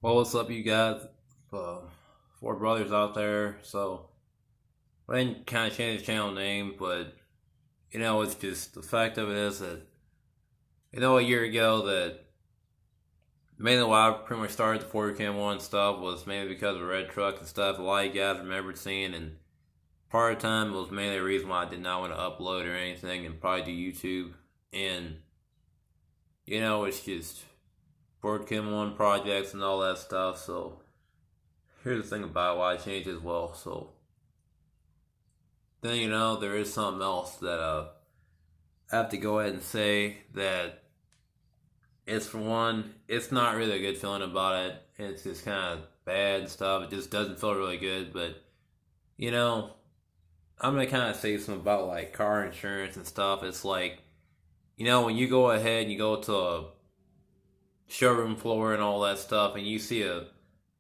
Well, what's up, you guys? Uh, Four brothers out there. So, I didn't kind of change the channel name, but it's just the fact of it is that a year ago that mainly why I pretty much started the 4Cam one stuff was mainly because of Red Truck and stuff. A lot of you guys remembered seeing, and part of the time it was mainly the reason why I did not want to upload or anything and probably do YouTube. And it's just 4Cam one projects and all that stuff. So here's the thing about why I changed as well. So then there is something else that I have to go ahead and say that it's, for one, it's not really a good feeling about it. It's just kind of bad and stuff. It just doesn't feel really good. But you know, I'm gonna kind of say something about like car insurance and stuff. It's like when you go ahead and you go to a showroom floor and all that stuff, and you see a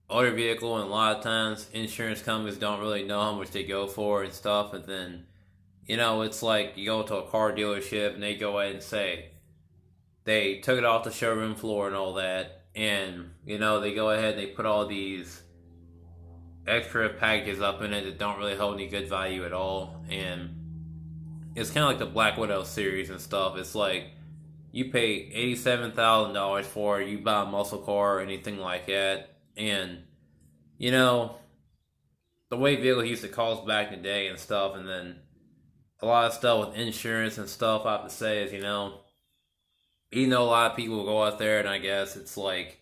motor vehicle, and a lot of times insurance companies don't really know how much they go for and stuff, and then it's like you go to a car dealership and they go ahead and say they took it off the showroom floor and all that, and they go ahead and they put all these extra packages up in it that don't really hold any good value at all. And it's kind of like the Black Widow series and stuff. It's like you pay $87,000 for it, you buy a muscle car or anything like that, and the way vehicles used to cost back in the day and stuff, and then a lot of stuff with insurance and stuff, I have to say is, even though a lot of people go out there and I guess it's like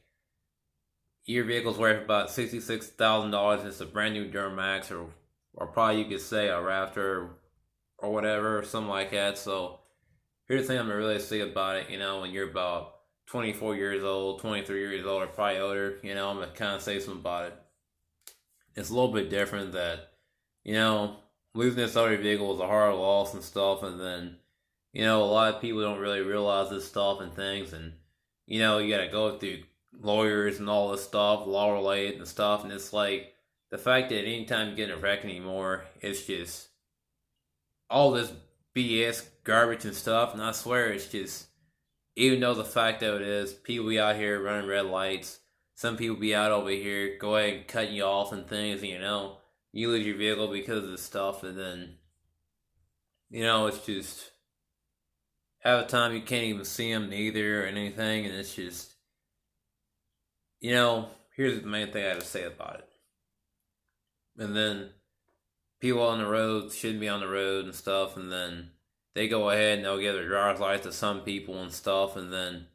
your vehicle's worth about $66,000 and it's a brand new Duramax or probably you could say a Raptor or whatever, or something like that. So here's the thing I'm really say about it, when you're about 24 years old, 23 years old, or probably older, I'm going to kind of say something about it. It's a little bit different that, losing this other vehicle is a hard loss and stuff, and then, a lot of people don't really realize this stuff and things, and, you gotta go through lawyers and all this stuff, law related and stuff, and it's like, the fact that anytime you get in a wreck anymore, it's just all this BS garbage and stuff, and I swear it's just, even though the fact of it is, people be out here running red lights, some people be out over here, go ahead and cutting you off and things, and you lose your vehicle because of this stuff, and then, it's just, half the time you can't even see them neither or anything, and it's just, here's the main thing I have to say about it. And then, people on the road shouldn't be on the road and stuff, and then they go ahead and they'll give their driver's license to some people and stuff, and then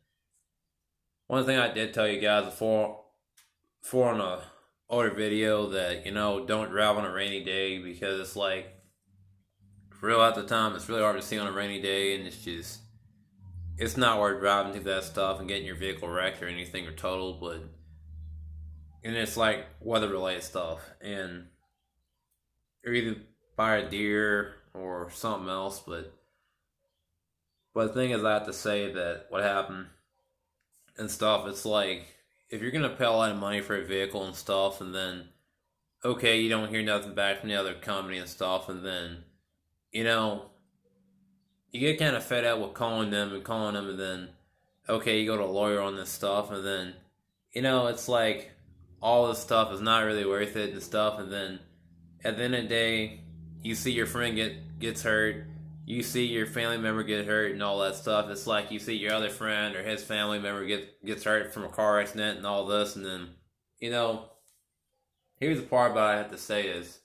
one thing I did tell you guys before on a older video that, don't drive on a rainy day, because it's like, for real at the time, it's really hard to see on a rainy day, and it's not worth driving through that stuff and getting your vehicle wrecked or anything or totaled, and it's like weather related stuff, and or either by a deer or something else, but the thing is, I have to say that what happened and stuff, it's like, if you're going to pay a lot of money for a vehicle and stuff, and then, okay, you don't hear nothing back from the other company and stuff, and then, you get kind of fed up with calling them, and then, okay, you go to a lawyer on this stuff, and then, it's like, all this stuff is not really worth it and stuff, and then, at the end of the day, you see your friend gets hurt, you see your family member get hurt and all that stuff. It's like you see your other friend or his family member gets hurt from a car accident and all this, and then, here's the part about I have to say is,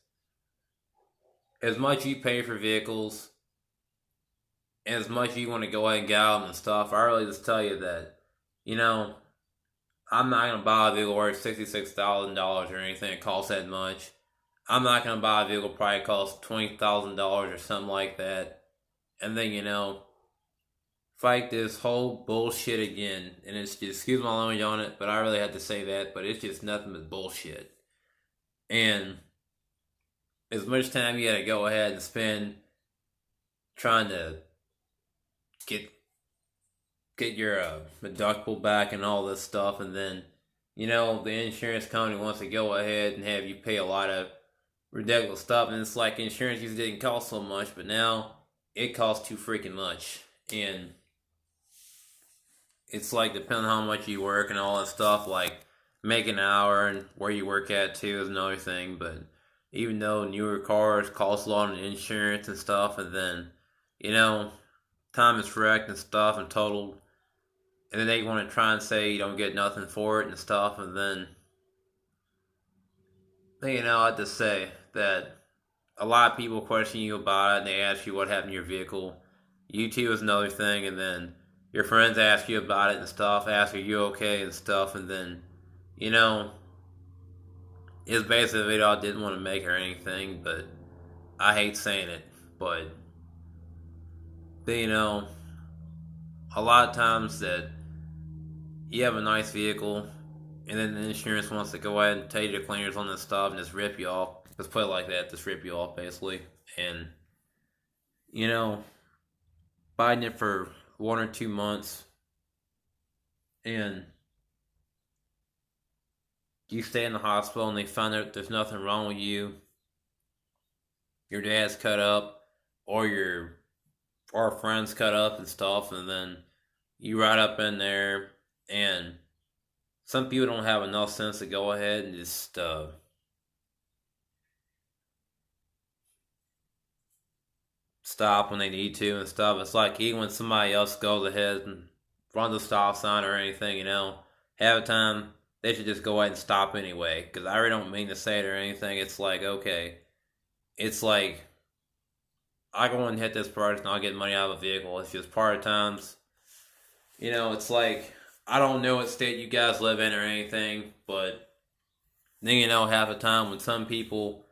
as much you pay for vehicles, and as much you want to go ahead and get out them and stuff, I really just tell you that, I'm not going to buy a vehicle worth $66,000 or anything that costs that much. I'm not going to buy a vehicle probably costs $20,000 or something like that. And then, fight this whole bullshit again. And it's just, excuse my language on it, but I really had to say that. But it's just nothing but bullshit. And as much time you got to go ahead and spend trying to get your deductible back and all this stuff, and then, the insurance company wants to go ahead and have you pay a lot of ridiculous stuff, and it's like insurance used didn't cost so much, but now it costs too freaking much, and it's like, depending on how much you work and all that stuff, like, make an hour, and where you work at too is another thing. But even though newer cars cost a lot of insurance and stuff, and then you know time is wrecked and stuff and totaled, and then they want to try and say you don't get nothing for it and stuff, and then I have to say that a lot of people question you about it, and they ask you what happened to your vehicle. YouTube is another thing, and then your friends ask you about it and stuff, ask are you okay and stuff, and then you know it's basically a video I didn't want to make or anything, but I hate saying it, but a lot of times that you have a nice vehicle, and then the insurance wants to go ahead and tell you the cleaners on this stuff and just rip you off. Just put it like that, just rip you off basically. And you know, buying it for 1 or 2 months, and you stay in the hospital and they find out there's nothing wrong with you. Your dad's cut up, or our friends cut up and stuff, and then you ride up in there, and some people don't have enough sense to go ahead and just stop when they need to and stuff. It's like even when somebody else goes ahead and runs a stop sign or anything, half the time they should just go ahead and stop anyway. Because I really don't mean to say it or anything. It's like, okay, it's like I go and hit this person, I'll get money out of a vehicle. It's just part of times, it's like I don't know what state you guys live in or anything, but then half the time when some people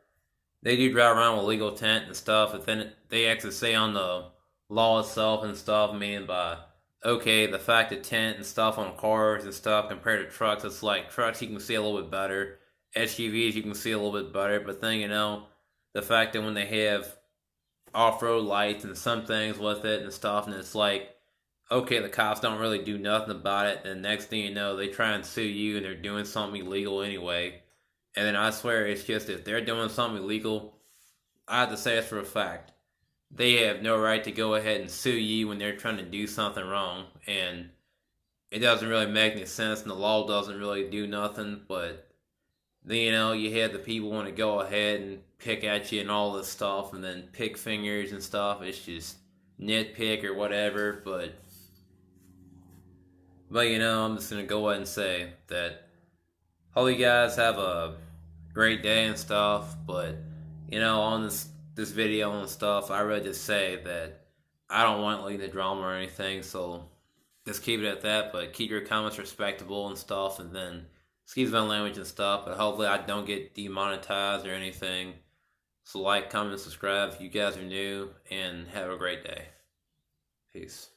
they do drive around with legal tent and stuff, and then they actually say on the law itself and stuff, meaning by okay, the fact that tent and stuff on cars and stuff compared to trucks, it's like trucks you can see a little bit better, SUVs you can see a little bit better, but then the fact that when they have off-road lights and some things with it and stuff, and it's like okay, the cops don't really do nothing about it, and next thing you know, they try and sue you and they're doing something illegal anyway. And then I swear it's just if they're doing something illegal, I have to say it for a fact. They have no right to go ahead and sue you when they're trying to do something wrong. And it doesn't really make any sense, and the law doesn't really do nothing. But then, you have the people want to go ahead and pick at you and all this stuff, and then pick fingers and stuff. It's just nitpick or whatever. But I'm just going to go ahead and say that hope you guys have a great day and stuff, but on this video and stuff, I really just say that I don't want to lead the drama or anything, so just keep it at that, but keep your comments respectable and stuff, and then excuse my language and stuff, but hopefully I don't get demonetized or anything. So like, comment, and subscribe if you guys are new, and have a great day. Peace.